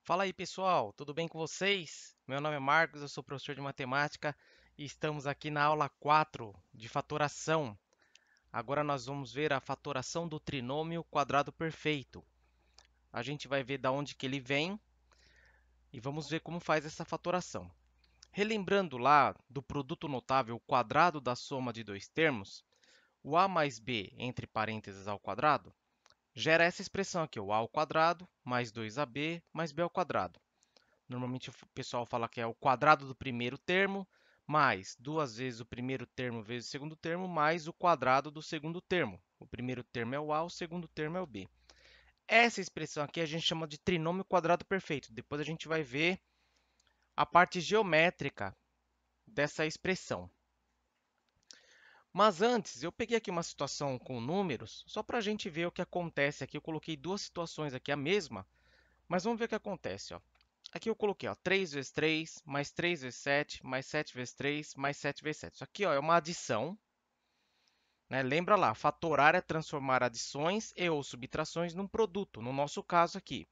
Fala aí, pessoal, tudo bem com vocês? Meu nome é Marcos, eu sou professor de matemática e estamos aqui na aula 4 de fatoração. Agora nós vamos ver a fatoração do trinômio quadrado perfeito. A gente vai ver da onde que ele vem e vamos ver como faz essa fatoração. Relembrando lá do produto notável quadrado da soma de dois termos, o a mais b entre parênteses ao quadrado gera essa expressão aqui, o a ao quadrado mais 2ab mais b ao quadrado. Normalmente o pessoal fala que é o quadrado do primeiro termo, mais 2 vezes o primeiro termo vezes o segundo termo, mais o quadrado do segundo termo. O primeiro termo é o a, o segundo termo é o b. Essa expressão aqui a gente chama de trinômio quadrado perfeito. Depois a gente vai ver a parte geométrica dessa expressão. Mas antes, eu peguei aqui uma situação com números, só para a gente ver o que acontece aqui. Eu coloquei duas situações aqui, a mesma, mas vamos ver o que acontece. Ó. Aqui eu coloquei ó, 3 vezes 3, mais 3 vezes 7, mais 7 vezes 3, mais 7 vezes 7. Isso aqui ó, é uma adição. Né? Lembra lá, fatorar é transformar adições e ou subtrações num produto, no nosso caso aqui.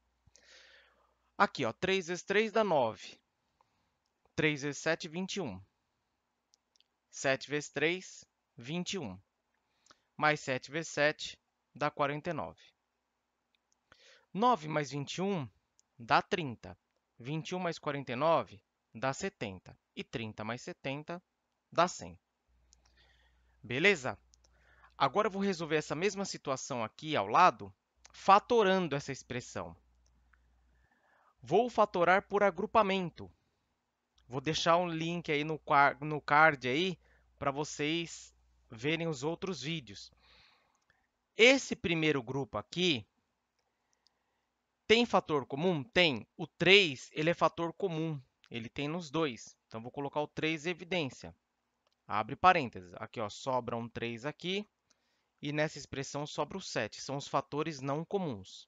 Aqui, ó, 3 vezes 3 dá 9. 3 vezes 7, 21. 7 vezes 3, 21. Mais 7 vezes 7 dá 49. 9 mais 21 dá 30. 21 mais 49 dá 70. E 30 mais 70 dá 100. Beleza? Agora eu vou resolver essa mesma situação aqui ao lado, fatorando essa expressão. Vou fatorar por agrupamento. Vou deixar um link aí no card aí para vocês verem os outros vídeos. Esse primeiro grupo aqui tem fator comum? Tem. O 3 ele é fator comum. Ele tem nos dois. Então, vou colocar o 3 em evidência. Abre parênteses. Aqui, ó, sobra um 3 aqui. E nessa expressão sobra o 7. São os fatores não comuns.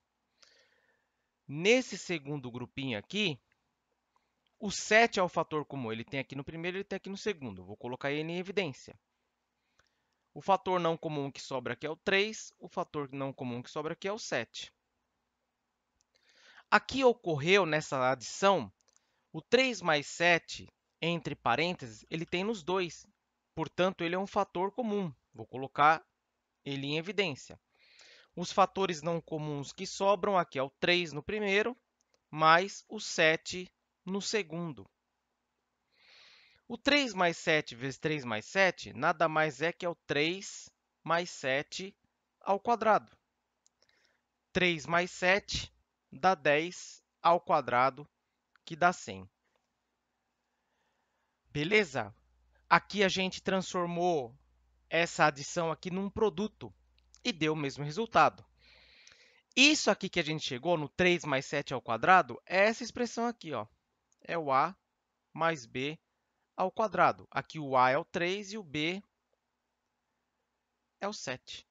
Nesse segundo grupinho aqui, o 7 é o fator comum. Ele tem aqui no primeiro, ele tem aqui no segundo. Vou colocar ele em evidência. O fator não comum que sobra aqui é o 3. O fator não comum que sobra aqui é o 7. Aqui ocorreu, nessa adição, o 3 mais 7, entre parênteses, ele tem nos dois. Portanto, ele é um fator comum. Vou colocar ele em evidência. Os fatores não comuns que sobram aqui é o 3 no primeiro, mais o 7 no segundo. O 3 mais 7 vezes 3 mais 7 nada mais é que é o 3 mais 7 ao quadrado. 3 mais 7 dá 10 ao quadrado, que dá 100. Beleza? Aqui a gente transformou essa adição aqui num produto e deu o mesmo resultado. Isso aqui que a gente chegou no 3 mais 7 ao quadrado é essa expressão aqui, ó. É o a mais b ao quadrado. Aqui o a é o 3 e o b é o 7.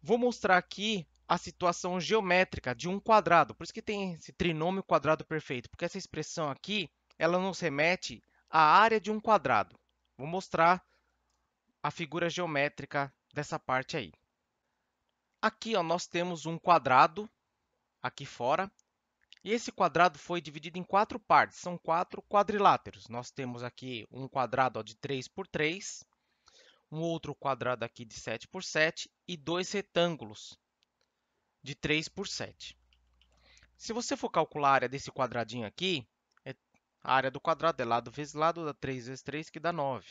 Vou mostrar aqui a situação geométrica de um quadrado. Por isso que tem esse trinômio quadrado perfeito, porque essa expressão aqui ela nos remete à área de um quadrado. Vou mostrar a figura geométrica dessa parte aí. Aqui ó, nós temos um quadrado aqui fora, e esse quadrado foi dividido em 4 partes, são 4 quadriláteros. Nós temos aqui um quadrado ó, de 3 por 3, um outro quadrado aqui de 7 por 7 e dois retângulos de 3 por 7. Se você for calcular a área desse quadradinho aqui, a área do quadrado é lado vezes lado, dá 3 vezes 3, que dá 9.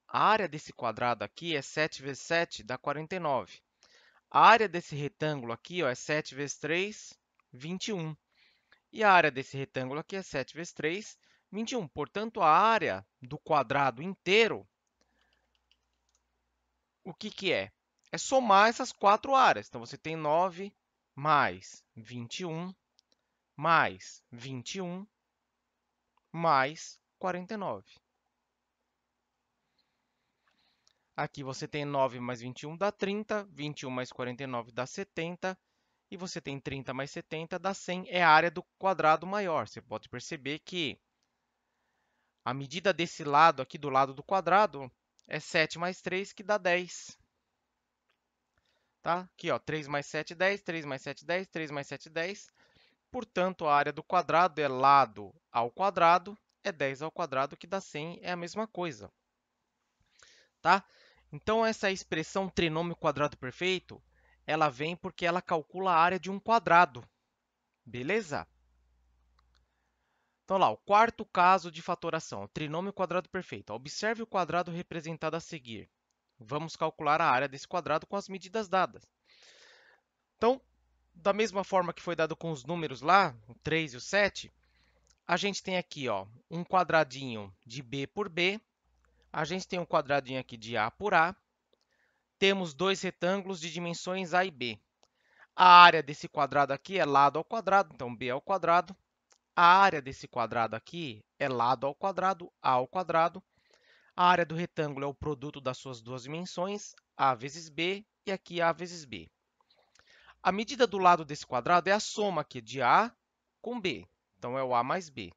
A área desse quadrado aqui é 7 vezes 7, dá 49. A área desse retângulo aqui ó, é 7 vezes 3, 21. E a área desse retângulo aqui é 7 vezes 3, 21. Portanto, a área do quadrado inteiro, o que, que é? É somar essas 4 áreas. Então, você tem 9 mais 21 mais 21 mais 49. Aqui você tem 9 mais 21 dá 30, 21 mais 49 dá 70, e você tem 30 mais 70 dá 100, é a área do quadrado maior. Você pode perceber que A medida desse lado aqui, do lado do quadrado, é 7 mais 3, que dá 10. Tá? Aqui, ó, 3 mais 7, 10, 3 mais 7, 10, 3 mais 7, 10. Portanto, a área do quadrado é lado ao quadrado, é 10 ao quadrado, que dá 100, é a mesma coisa. Tá? Então, essa expressão trinômio quadrado perfeito, ela vem porque ela calcula a área de um quadrado. Beleza? Então, lá, o quarto caso de fatoração, trinômio quadrado perfeito. Observe o quadrado representado a seguir. Vamos calcular a área desse quadrado com as medidas dadas. Então, da mesma forma que foi dado com os números lá, o 3 e o 7, a gente tem aqui, ó, um quadradinho de B por B, a gente tem um quadradinho aqui de A por A, temos dois retângulos de dimensões A e B. A área desse quadrado aqui é lado ao quadrado, então B ao quadrado. A área desse quadrado aqui é lado ao quadrado, A ao quadrado. A área do retângulo é o produto das suas duas dimensões, A vezes B, e aqui A vezes B. A medida do lado desse quadrado é a soma aqui de A com B. Então, é o A mais B.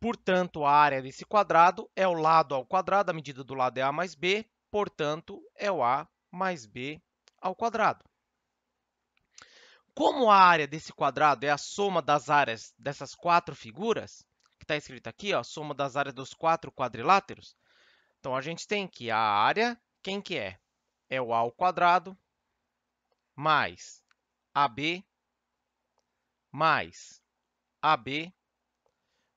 Portanto, a área desse quadrado é o lado ao quadrado, a medida do lado é A mais B, portanto, é o A mais B ao quadrado. Como a área desse quadrado é a soma das áreas dessas quatro figuras, que está escrito aqui, ó, soma das áreas dos quatro quadriláteros, então a gente tem que a área, quem que é? É o A ao quadrado mais AB mais AB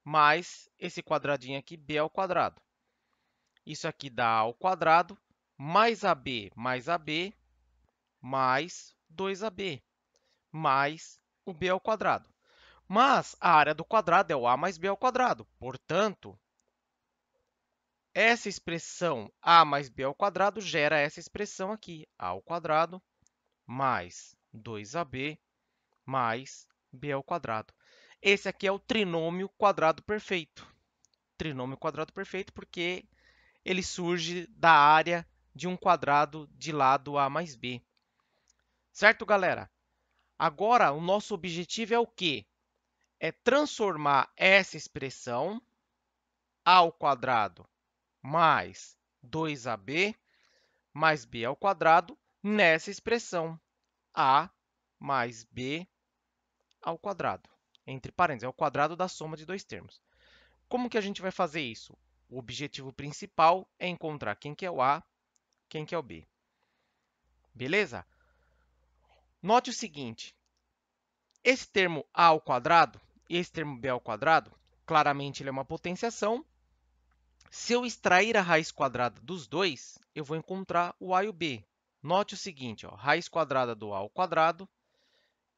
mais esse quadradinho aqui, B ao quadrado. Isso aqui dá A ao quadrado mais AB mais AB mais 2AB mais o B ao quadrado. Mas a área do quadrado é o A mais B ao quadrado. Portanto, essa expressão A mais B ao quadrado gera essa expressão aqui, A ao quadrado mais 2AB mais B ao quadrado. Esse aqui é o trinômio quadrado perfeito. Trinômio quadrado perfeito porque ele surge da área de um quadrado de lado A mais B. Certo, galera? Agora, o nosso objetivo é o quê? É transformar essa expressão A ao quadrado mais 2AB mais B ao quadrado nessa expressão A mais B ao quadrado. Entre parênteses, é o quadrado da soma de dois termos. Como que a gente vai fazer isso? O objetivo principal é encontrar quem que é o A, quem que é o B. Beleza? Note o seguinte, esse termo A ao quadrado e esse termo B ao quadrado, claramente ele é uma potenciação. Se eu extrair a raiz quadrada dos dois, eu vou encontrar o A e o B. Note o seguinte, ó, raiz quadrada do A ao quadrado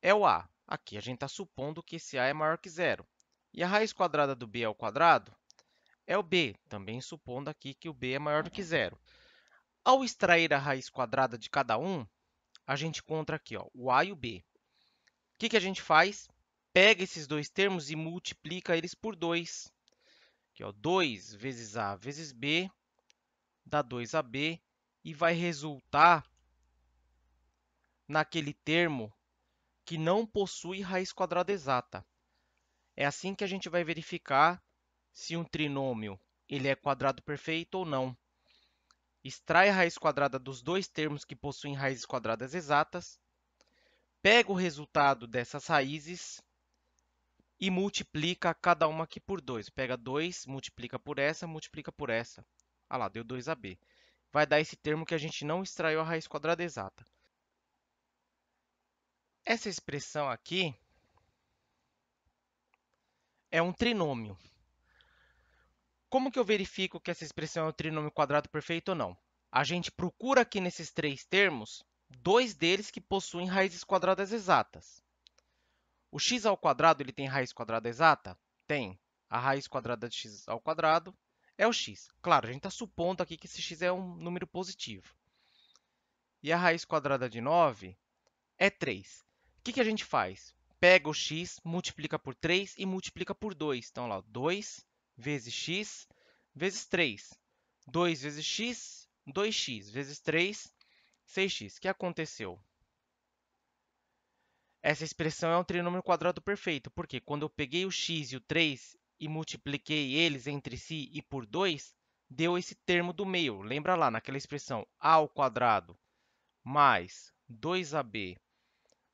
é o A. Aqui a gente está supondo que esse A é maior que zero. E a raiz quadrada do B ao quadrado é o B, também supondo aqui que o B é maior do que zero. Ao extrair a raiz quadrada de cada um, a gente encontra aqui, ó, o A e o B. O que a gente faz? Pega esses dois termos e multiplica eles por 2. Aqui, ó, 2 vezes A vezes B dá 2AB e vai resultar naquele termo que não possui raiz quadrada exata. É assim que a gente vai verificar se um trinômio ele é quadrado perfeito ou não. Extrai a raiz quadrada dos dois termos que possuem raízes quadradas exatas, pega o resultado dessas raízes e multiplica cada uma aqui por 2. Pega 2, multiplica por essa, multiplica por essa. Ah lá, deu 2AB. Vai dar esse termo que a gente não extraiu a raiz quadrada exata. Essa expressão aqui é um trinômio. Como que eu verifico que essa expressão é um trinômio quadrado perfeito ou não? A gente procura aqui nesses três termos, dois deles que possuem raízes quadradas exatas. O x ao quadrado ele tem raiz quadrada exata? Tem. A raiz quadrada de x ao quadrado é o x. Claro, a gente está supondo aqui que esse x é um número positivo. E a raiz quadrada de 9 é 3. O que a gente faz? Pega o x, multiplica por 3 e multiplica por 2. Então, lá, 2 vezes x vezes 3. 2 vezes x, 2x vezes 3, 6x. O que aconteceu? Essa expressão é um trinômio quadrado perfeito, porque quando eu peguei o x e o 3 e multipliquei eles entre si e por 2, deu esse termo do meio. Lembra lá, naquela expressão a ao quadrado mais 2ab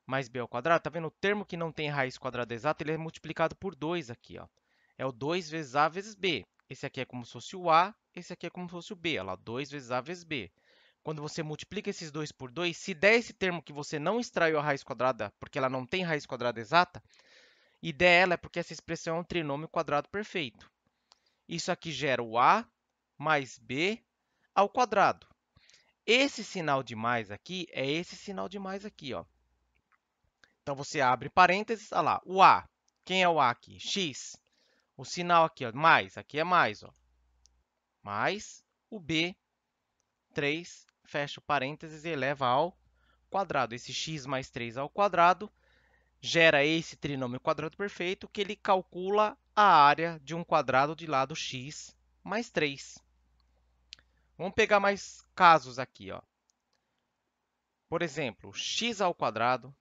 mais b ao quadrado? Tá vendo? O termo que não tem raiz quadrada exata, ele é multiplicado por 2 aqui, ó. É o 2 vezes a vezes b. Esse aqui é como se fosse o a, esse aqui é como se fosse o b. Olha lá, 2 vezes a vezes b. Quando você multiplica esses dois por 2, se der esse termo que você não extraiu a raiz quadrada, porque ela não tem raiz quadrada exata, e der ela é porque essa expressão é um trinômio quadrado perfeito. Isso aqui gera o a mais b ao quadrado. Esse sinal de mais aqui é esse sinal de mais aqui, ó. Então, você abre parênteses, olha lá, o a. Quem é o a aqui? X. O sinal aqui, ó, mais, aqui é mais, ó. Mais o b, 3, fecha o parênteses e eleva ao quadrado. Esse x mais 3 ao quadrado gera esse trinômio quadrado perfeito que ele calcula a área de um quadrado de lado x mais 3. Vamos pegar mais casos aqui, ó. Por exemplo, x ao quadrado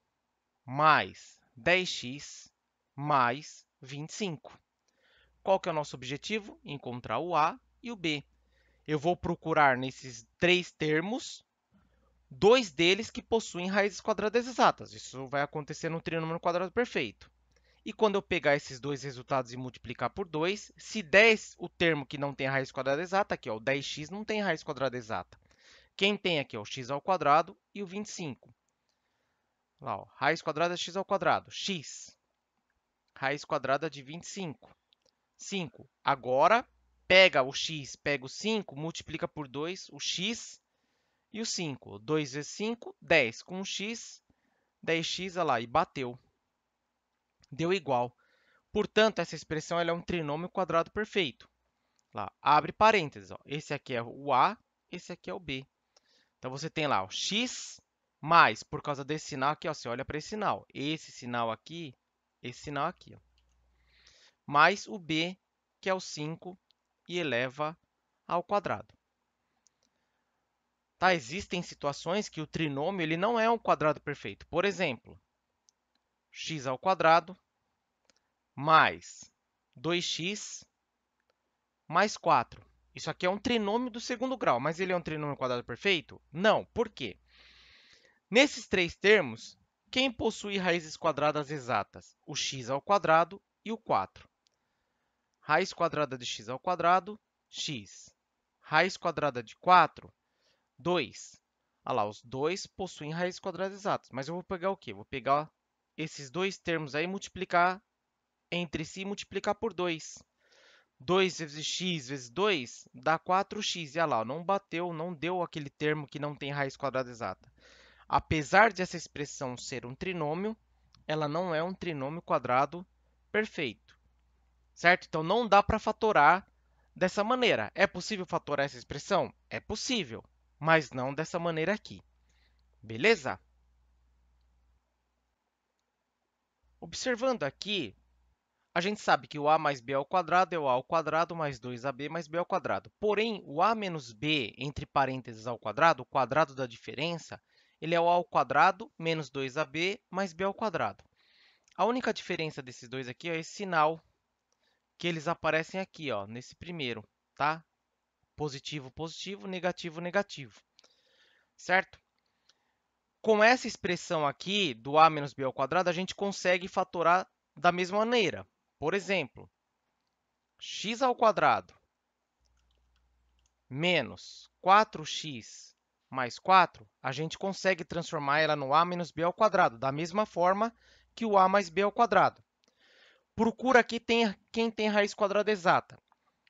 mais 10x mais 25. Qual que é o nosso objetivo? Encontrar o a e o b. Eu vou procurar nesses três termos, dois deles que possuem raízes quadradas exatas. Isso vai acontecer no trinômio quadrado perfeito. E quando eu pegar esses dois resultados e multiplicar por 2, se 10 o termo que não tem raiz quadrada exata, aqui ó, o 10x não tem raiz quadrada exata. Quem tem aqui ó, o x ao quadrado e o 25. Lá, ó, raiz quadrada de x ao quadrado, x. Raiz quadrada de 25. 5. Agora, pega o x, pega o 5, multiplica por 2, o x e o 5. 2 vezes 5, 10. Com o x, 10x, olha lá, e bateu. Deu igual. Portanto, essa expressão ela é um trinômio quadrado perfeito. Lá, abre parênteses. Ó. Esse aqui é o a, esse aqui é o b. Então, você tem lá o x mais, por causa desse sinal aqui, ó, você olha para esse sinal. Esse sinal aqui, esse sinal aqui. Ó. Mais o b, que é o 5, e eleva ao quadrado. Tá? Existem situações que o trinômio ele não é um quadrado perfeito. Por exemplo, x ao quadrado mais 2x mais 4. Isso aqui é um trinômio do segundo grau, mas ele é um trinômio quadrado perfeito? Não. Por quê? Nesses três termos, quem possui raízes quadradas exatas? O x ao quadrado e o 4. Raiz quadrada de x ao quadrado, x. Raiz quadrada de 4, 2. Olha lá, os dois possuem raízes quadradas exatas. Mas eu vou pegar o quê? Vou pegar esses dois termos aí, multiplicar entre si e multiplicar por 2. 2 vezes x vezes 2 dá 4x. E olha lá, não bateu, não deu aquele termo que não tem raiz quadrada exata. Apesar de essa expressão ser um trinômio, ela não é um trinômio quadrado perfeito. Certo? Então, não dá para fatorar dessa maneira. É possível fatorar essa expressão? É possível, mas não dessa maneira aqui. Beleza? Observando aqui, a gente sabe que o a mais b ao quadrado é o a ao quadrado mais 2ab mais b ao quadrado. Porém, o a menos b, entre parênteses ao quadrado, o quadrado da diferença, ele é o a ao quadrado menos 2ab mais b ao quadrado. A única diferença desses dois aqui é esse sinal que eles aparecem aqui, ó, nesse primeiro, tá? Positivo, positivo, negativo, negativo. Certo? Com essa expressão aqui do a menos b ao quadrado, a gente consegue fatorar da mesma maneira. Por exemplo, x ao quadrado menos 4x mais 4, a gente consegue transformar ela no a menos b ao quadrado, da mesma forma que o a mais b ao quadrado. Procura aqui quem tem raiz quadrada exata.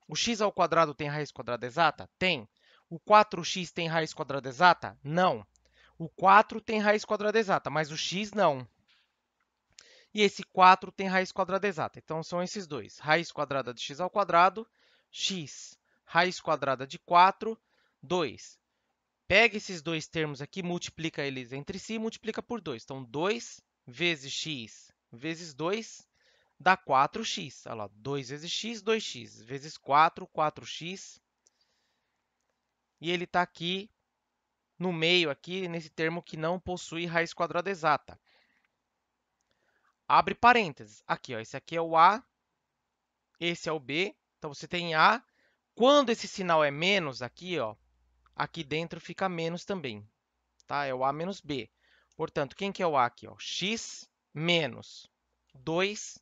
O x ao quadrado tem raiz quadrada exata? Tem. O 4x tem raiz quadrada exata? Não. O 4 tem raiz quadrada exata, mas o x não. E esse 4 tem raiz quadrada exata. Então, são esses dois. Raiz quadrada de x ao quadrado, x. Raiz quadrada de 4, 2. Pega esses dois termos aqui, multiplica eles entre si e multiplica por 2. Então, 2 vezes x vezes 2 dá 4x. Olha lá, 2 vezes x, 2x. Vezes 4, 4x. E ele está aqui no meio, aqui nesse termo que não possui raiz quadrada exata. Abre parênteses. Aqui, ó, esse aqui é o a Esse é o b. Então, você tem a. Quando esse sinal é menos aqui, ó, aqui dentro fica menos também. Tá? É o a menos b. Portanto, quem que é o a aqui? Ó? X menos 2,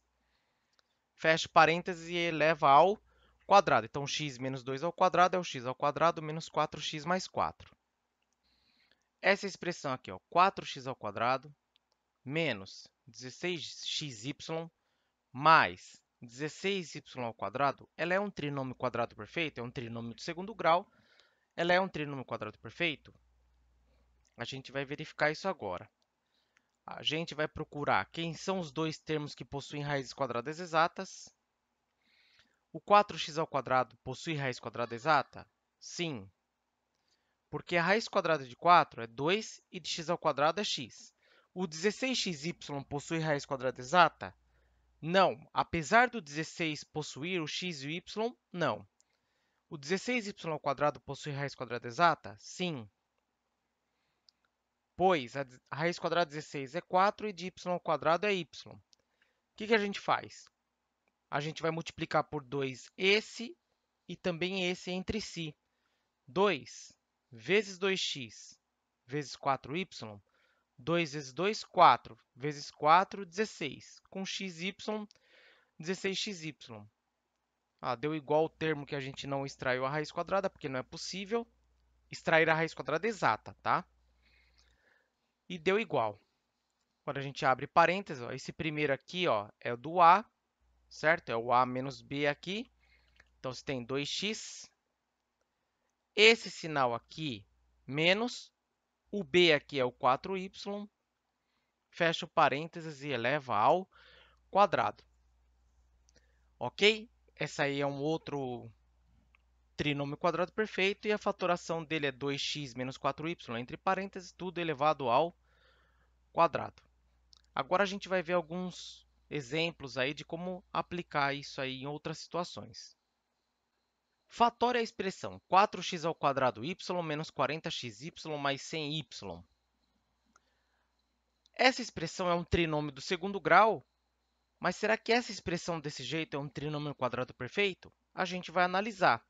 fecha parênteses e eleva ao quadrado. Então, x menos 2 ao quadrado é o x ao quadrado menos 4x mais 4. Essa expressão aqui, ó, 4x ao quadrado menos 16xy mais 16y ao quadrado, ela é um trinômio quadrado perfeito? É um trinômio de segundo grau. Ela é um trinômio quadrado perfeito? A gente vai verificar isso agora. A gente vai procurar quem são os dois termos que possuem raízes quadradas exatas. O 4x ao quadrado possui raiz quadrada exata? Sim, porque a raiz quadrada de 4 é 2 e de x ao quadrado é x. O 16xy possui raiz quadrada exata? Não. Apesar do 16 possuir o x e o y, não. O 16y ao quadrado possui raiz quadrada exata? Sim, pois a raiz quadrada de 16 é 4 e de y ao quadrado é y. O que a gente faz? A gente vai multiplicar por 2 esse e também esse entre si. 2 vezes 2x vezes 4y, 2 vezes 2, 4, vezes 4, 16. Com xy, 16xy. Deu igual o termo que a gente não extraiu a raiz quadrada, porque não é possível extrair a raiz quadrada exata, tá? E deu igual. Quando a gente abre parênteses, ó, esse primeiro aqui, ó, é o do a, certo? É o a menos b aqui. Então, você tem 2x. Esse sinal aqui, menos. O b aqui é o 4y. Fecha o parênteses e eleva ao quadrado. Ok? Esse aí é um outro trinômio quadrado perfeito e a fatoração dele é 2x menos 4y, entre parênteses, tudo elevado ao quadrado. Agora a gente vai ver alguns exemplos aí de como aplicar isso aí em outras situações. Fatore a expressão 4x ao quadrado y menos 40xy mais 100y. Essa expressão é um trinômio do segundo grau, mas será que essa expressão desse jeito é um trinômio quadrado perfeito? A gente vai analisar.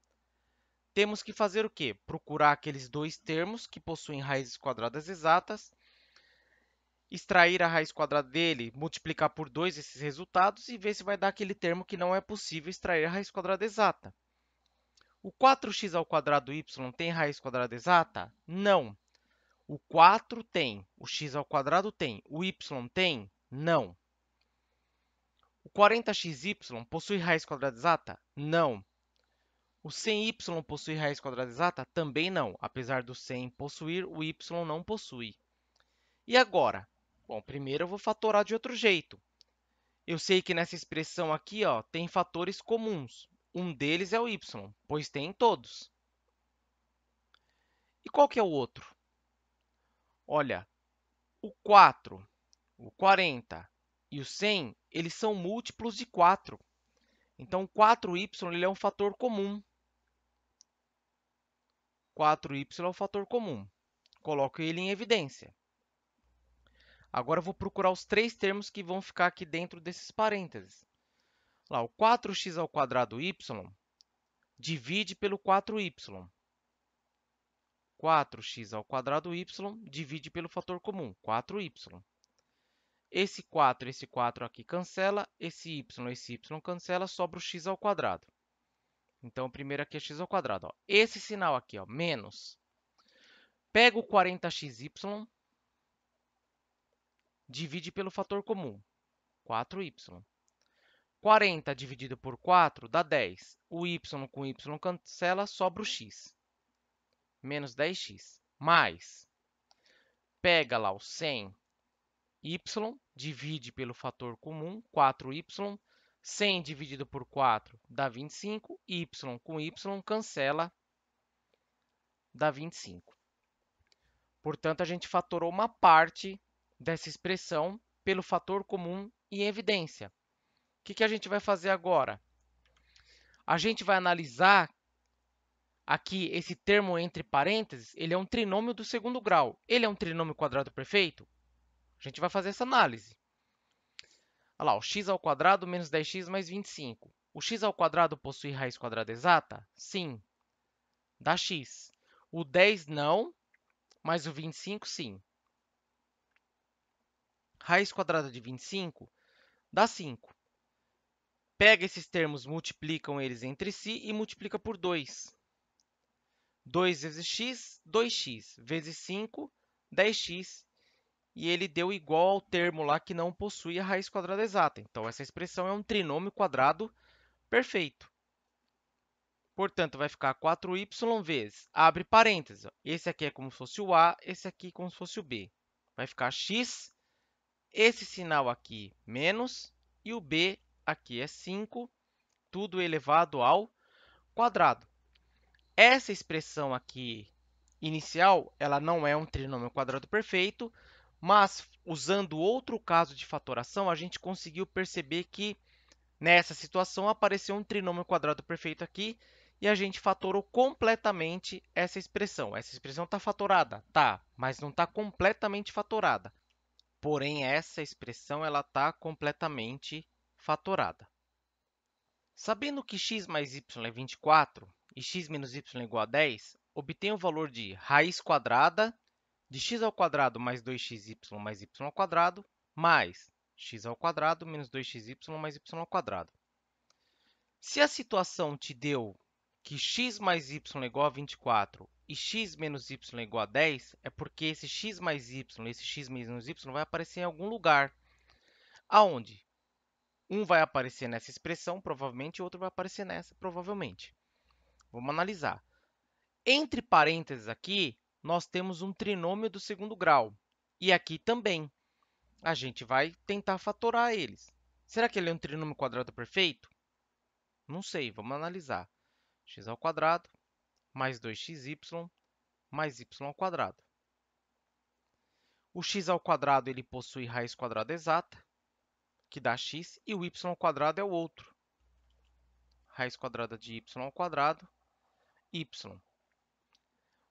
Temos que fazer o quê? Procurar aqueles dois termos que possuem raízes quadradas exatas, extrair a raiz quadrada dele, multiplicar por 2 esses resultados e ver se vai dar aquele termo que não é possível extrair a raiz quadrada exata. O 4x ao quadrado y tem raiz quadrada exata? Não. O 4 tem, o x ao quadrado tem, o y tem? Não. O 40xy possui raiz quadrada exata? Não. O 100y possui raiz quadrada exata? Também não. Apesar do 100 possuir, o y não possui. E agora? Bom, primeiro eu vou fatorar de outro jeito. Eu sei que nessa expressão aqui, ó, tem fatores comuns. Um deles é o y, pois tem em todos. E qual que é o outro? Olha, o 4, o 40 e o 100, eles são múltiplos de 4. Então, o 4y ele é um fator comum. 4y é um fator comum. Coloco ele em evidência. Agora, eu vou procurar os três termos que vão ficar aqui dentro desses parênteses. Lá, o 4x ao quadrado y divide pelo 4y. 4x ao quadrado y divide pelo fator comum, 4y. Esse 4 aqui cancela, esse y cancela, sobra o x ao quadrado. Então, o primeiro aqui é x ao quadrado. Ó. Esse sinal aqui, ó, menos. Pega o 40xy, divide pelo fator comum, 4y. 40 dividido por 4 dá 10. O y com y cancela, sobra o x. Menos 10x. Mais. Pega lá o 100y, divide pelo fator comum, 4y. 100 dividido por 4 dá 25. Y com y cancela, dá 25. Portanto, a gente fatorou uma parte dessa expressão pelo fator comum em evidência. O que a gente vai fazer agora? A gente vai analisar aqui esse termo entre parênteses, ele é um trinômio do segundo grau. Ele é um trinômio quadrado perfeito? A gente vai fazer essa análise. Olha lá, o x ao quadrado menos 10x mais 25. O x ao quadrado possui raiz quadrada exata? Sim, dá x. O 10 não, mas o 25 sim. Raiz quadrada de 25 dá 5. Pega esses termos, multiplicam eles entre si e multiplica por 2. 2 vezes x, 2x, vezes 5, 10x. E ele deu igual ao termo lá que não possui a raiz quadrada exata. Então, essa expressão é um trinômio quadrado perfeito. Portanto, vai ficar 4y vezes, abre parênteses, esse aqui é como se fosse o a, esse aqui como se fosse o b. Vai ficar x, esse sinal aqui menos, e o b aqui é 5, tudo elevado ao quadrado. Essa expressão aqui inicial, ela não é um trinômio quadrado perfeito, mas usando outro caso de fatoração, a gente conseguiu perceber que nessa situação apareceu um trinômio quadrado perfeito aqui e a gente fatorou completamente essa expressão. Essa expressão está fatorada? Tá, mas não está completamente fatorada. Porém, essa expressão está completamente fatorada. Sabendo que x mais y é 24 e x menos y é igual a 10, obtenha o valor de raiz quadrada de x ao quadrado mais 2xy mais y ao quadrado mais x ao quadrado menos 2xy mais y ao quadrado. Se a situação te deu que x mais y é igual a 24 e x menos y é igual a 10, é porque esse x mais y e esse x menos y vai aparecer em algum lugar. Aonde? Um vai aparecer nessa expressão, provavelmente, e outro vai aparecer nessa, provavelmente. Vamos analisar. Entre parênteses aqui, nós temos um trinômio do segundo grau. E aqui também. A gente vai tentar fatorar eles. Será que ele é um trinômio quadrado perfeito? Não sei, vamos analisar. X ao quadrado mais 2xy mais y ao quadrado. O x ao quadrado ele possui raiz quadrada exata, que dá x, e o y ao quadrado é o outro. Raiz quadrada de y ao quadrado, y.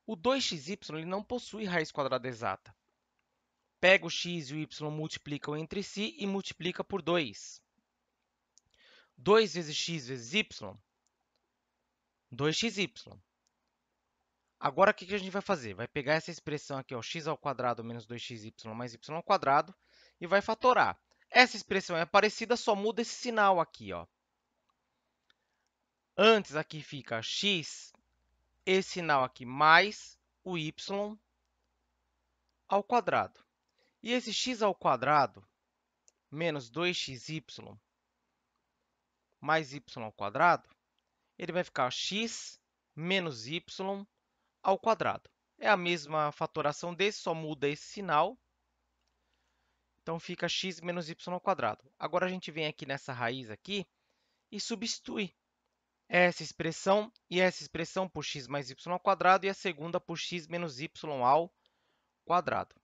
O 2xy ele não possui raiz quadrada exata. Pega o x e o y, multiplicam entre si e multiplica por 2. 2 vezes x vezes y, 2xy. Agora, o que a gente vai fazer? Vai pegar essa expressão aqui, ó, x ao quadrado menos 2xy mais y ao quadrado, e vai fatorar. Essa expressão é parecida, só muda esse sinal aqui, ó. Antes aqui fica x, esse sinal aqui, mais o y ao quadrado. E esse x ao quadrado menos 2xy mais y ao quadrado, ele vai ficar x menos y ao quadrado. É a mesma fatoração desse, só muda esse sinal. Então, fica x menos y ao quadrado. Agora, a gente vem aqui nessa raiz aqui e substitui essa expressão e essa expressão por x mais y ao quadrado e a segunda por x menos y ao quadrado.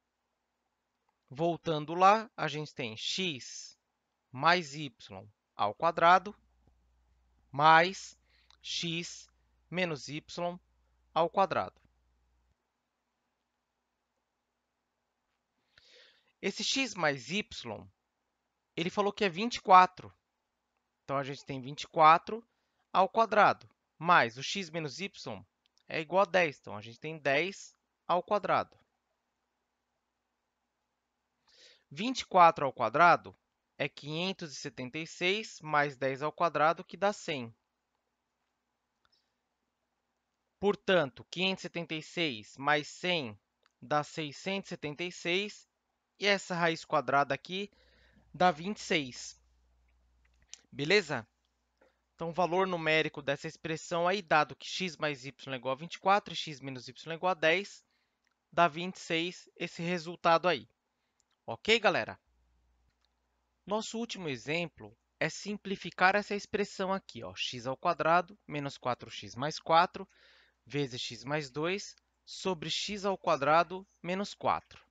Voltando lá, a gente tem x mais y ao quadrado mais x menos y ao quadrado. Esse x mais y, ele falou que é 24. Então, a gente tem 24 ao quadrado, mais o x menos y é igual a 10. Então, a gente tem 10 ao quadrado. 24 ao quadrado é 576 mais 10 ao quadrado, que dá 100. Portanto, 576 mais 100 dá 676, e essa raiz quadrada aqui dá 26. Beleza? Então, o valor numérico dessa expressão aí, dado que x mais y é igual a 24 e x menos y é igual a 10, dá 26 esse resultado aí. Ok, galera? Nosso último exemplo é simplificar essa expressão aqui, ó, x ao quadrado menos 4x mais 4 vezes x mais 2 sobre x ao quadrado menos 4.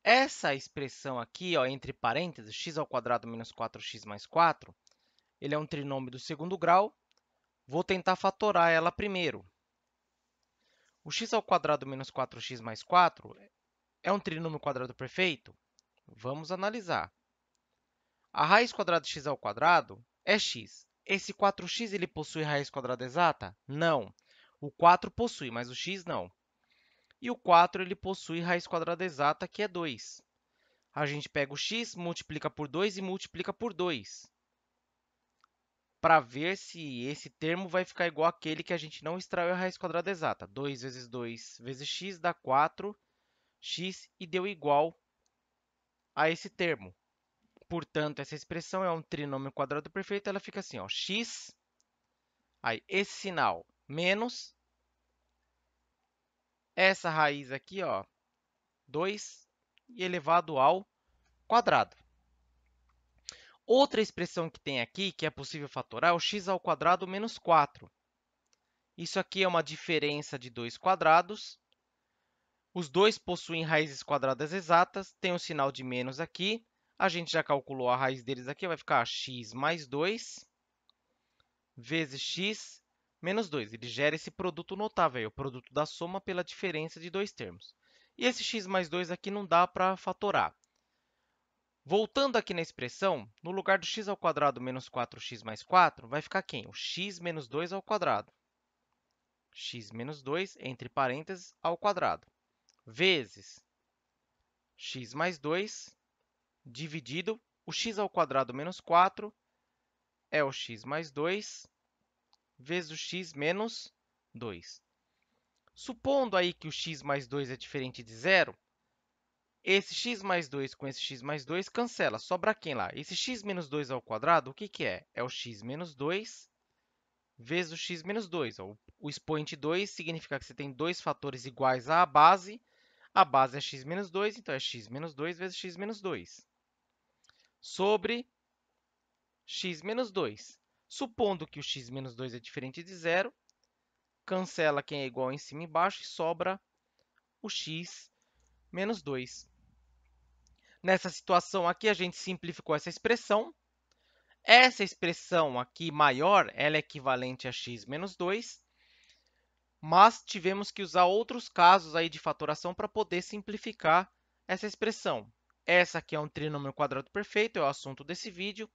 Essa expressão aqui, ó, entre parênteses, x ao quadrado menos 4x mais 4, ele é um trinômio do segundo grau. Vou tentar fatorar ela primeiro. O x ao quadrado menos 4x mais 4 é um trinômio quadrado perfeito? Vamos analisar. A raiz quadrada de x ao quadrado é x. Esse 4x ele possui raiz quadrada exata? Não. O 4 possui, mas o x não. E o 4 ele possui raiz quadrada exata, que é 2. A gente pega o x, multiplica por 2 e multiplica por 2, para ver se esse termo vai ficar igual àquele que a gente não extraiu a raiz quadrada exata. 2 vezes 2 vezes x dá 4x e deu igual a esse termo. Portanto, essa expressão é um trinômio quadrado perfeito, ela fica assim, ó, x, aí esse sinal menos essa raiz aqui, ó, 2 e elevado ao quadrado. Outra expressão que tem aqui, que é possível fatorar, é o x ao quadrado menos 4. Isso aqui é uma diferença de dois quadrados. Os dois possuem raízes quadradas exatas, tem o sinal de menos aqui. A gente já calculou a raiz deles aqui, vai ficar x mais 2 vezes x menos 2. Ele gera esse produto notável, aí, o produto da soma pela diferença de dois termos. E esse x mais 2 aqui não dá para fatorar. Voltando aqui na expressão, no lugar do x ao quadrado menos 4x mais 4, vai ficar quem? O x menos 2 ao quadrado. X menos 2, entre parênteses, ao quadrado, vezes x mais 2, dividido o x ao quadrado menos 4, é o x mais 2, vezes o x menos 2. Supondo aí que o x mais 2 é diferente de zero, esse x mais 2 com esse x mais 2 cancela. Sobra quem lá? Esse x menos 2 ao quadrado, o que, que é? É o x menos 2 vezes o x menos 2. O expoente 2 significa que você tem dois fatores iguais à base. A base é x menos 2, então é x menos 2 vezes x menos 2. Sobre x menos 2. Supondo que o x menos 2 é diferente de zero, cancela quem é igual em cima e embaixo e sobra o x menos 2. Nessa situação aqui, a gente simplificou essa expressão. Essa expressão aqui maior, ela é equivalente a x menos 2, mas tivemos que usar outros casos aí de fatoração para poder simplificar essa expressão. Essa aqui é um trinômio quadrado perfeito, é o assunto desse vídeo.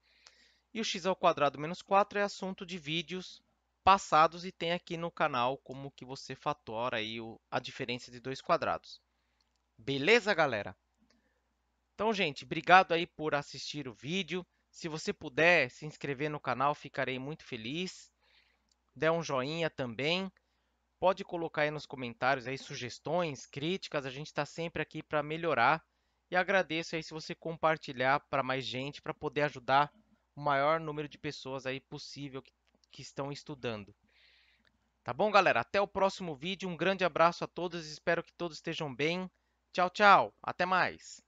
E o x ao quadrado menos 4 é assunto de vídeos passados e tem aqui no canal como que você fatora aí a diferença de dois quadrados. Beleza, galera? Então, gente, obrigado aí por assistir o vídeo. Se você puder se inscrever no canal, ficarei muito feliz. Dê um joinha também. Pode colocar aí nos comentários aí sugestões, críticas. A gente está sempre aqui para melhorar. E agradeço aí se você compartilhar para mais gente, para poder ajudar o maior número de pessoas aí possível que estão estudando. Tá bom, galera? Até o próximo vídeo. Um grande abraço a todos. Espero que todos estejam bem. Tchau, tchau. Até mais.